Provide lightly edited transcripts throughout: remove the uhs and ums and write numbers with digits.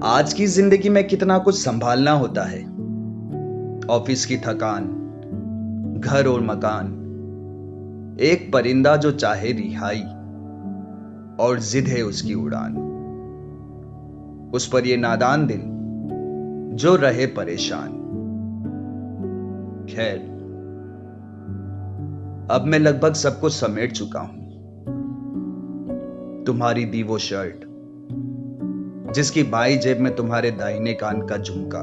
आज की जिंदगी में कितना कुछ संभालना होता है। ऑफिस की थकान, घर और मकान, एक परिंदा जो चाहे रिहाई और जिद है उसकी उड़ान। उस पर ये नादान दिल जो रहे परेशान। खैर, अब मैं लगभग सब कुछ समेट चुका हूं। तुम्हारी दी वो शर्ट जिसकी बाई जेब में तुम्हारे दाहिने कान का झुमका,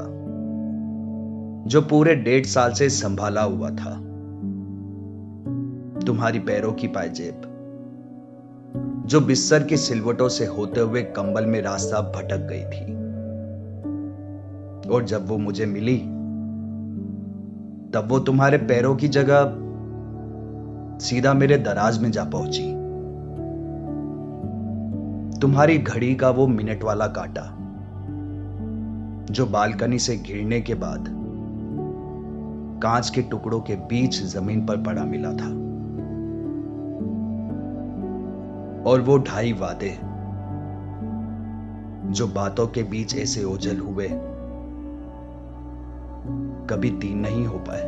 जो पूरे 1.5 साल से संभाला हुआ था। तुम्हारी पैरों की पायजेब जो बिस्तर की सिलवटों से होते हुए कंबल में रास्ता भटक गई थी, और जब वो मुझे मिली तब वो तुम्हारे पैरों की जगह सीधा मेरे दराज में जा पहुंची। तुम्हारी घड़ी का वो मिनट वाला कांटा जो बालकनी से गिरने के बाद कांच के टुकड़ों के बीच जमीन पर पड़ा मिला था, और वो 2.5 वादे जो बातों के बीच ऐसे ओझल हुए कभी 3 नहीं हो पाए।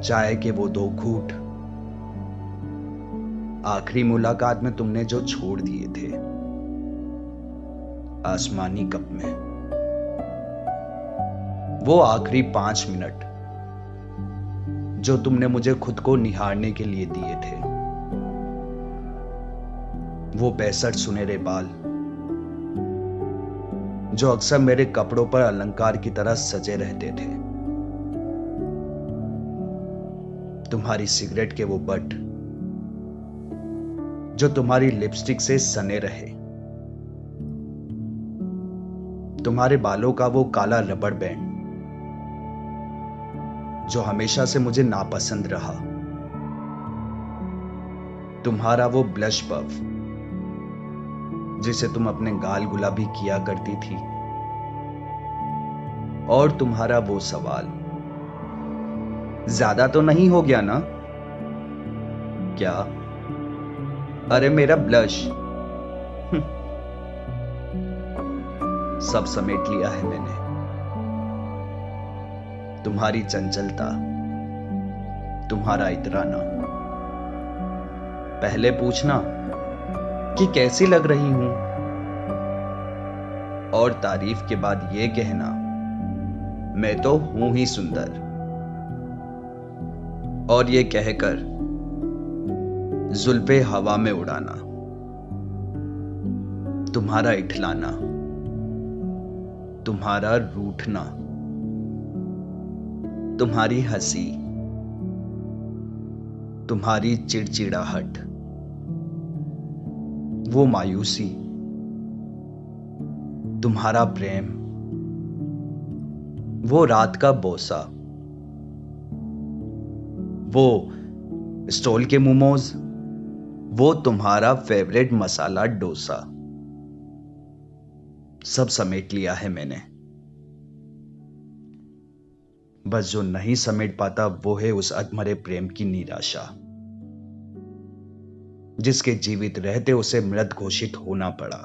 चाय के वो 2 घूंट आखिरी मुलाकात में तुमने जो छोड़ दिए थे आसमानी कप में, वो आखिरी 5 मिनट जो तुमने मुझे खुद को निहारने के लिए दिए थे, वो 62 सुनहरे बाल जो अक्सर मेरे कपड़ों पर अलंकार की तरह सजे रहते थे, तुम्हारी सिगरेट के वो बट जो तुम्हारी लिपस्टिक से सने रहे, तुम्हारे बालों का वो काला रबड़ बैंड जो हमेशा से मुझे नापसंद रहा, तुम्हारा वो ब्लश पफ जिसे तुम अपने गाल गुलाबी किया करती थी, और तुम्हारा वो सवाल, ज्यादा तो नहीं हो गया ना? क्या? अरे मेरा ब्लश। सब समेट लिया है मैंने। तुम्हारी चंचलता, तुम्हारा इतराना, पहले पूछना कि कैसी लग रही हूं, और तारीफ के बाद यह कहना मैं तो हूं ही सुंदर, और ये कहकर जुल्फे हवा में उड़ाना, तुम्हारा इठलाना, तुम्हारा रूठना, तुम्हारी हंसी, तुम्हारी चिड़चिड़ाहट, वो मायूसी, तुम्हारा प्रेम, वो रात का बोसा, वो स्टॉल के मोमोज, वो तुम्हारा फेवरेट मसाला डोसा, सब समेट लिया है मैंने। बस जो नहीं समेट पाता वो है उस अधमरे प्रेम की निराशा, जिसके जीवित रहते उसे मृत घोषित होना पड़ा।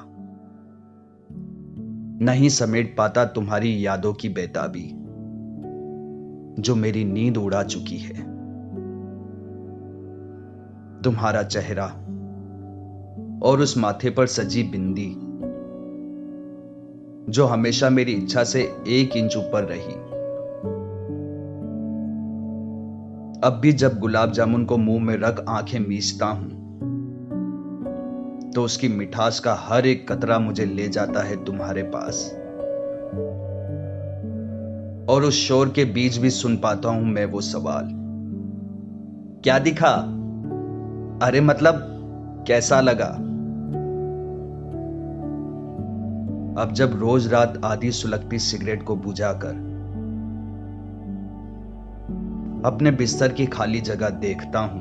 नहीं समेट पाता तुम्हारी यादों की बेताबी जो मेरी नींद उड़ा चुकी है। तुम्हारा चेहरा और उस माथे पर सजी बिंदी जो हमेशा मेरी इच्छा से 1 इंच ऊपर रही। अब भी जब गुलाब जामुन को मुंह में रख आंखें मीचता हूं तो उसकी मिठास का हर एक कतरा मुझे ले जाता है तुम्हारे पास, और उस शोर के बीच भी सुन पाता हूं मैं वो सवाल, क्या दिखा? अरे मतलब कैसा लगा? अब जब रोज रात आधी सुलगती सिगरेट को बुझाकर अपने बिस्तर की खाली जगह देखता हूं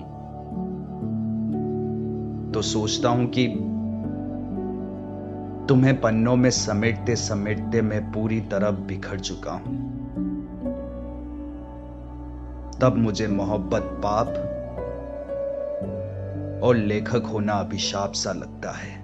तो सोचता हूं कि तुम्हें पन्नों में समेटते समेटते मैं पूरी तरह बिखर चुका हूं। तब मुझे मोहब्बत पाप और लेखक होना अभिशाप सा लगता है।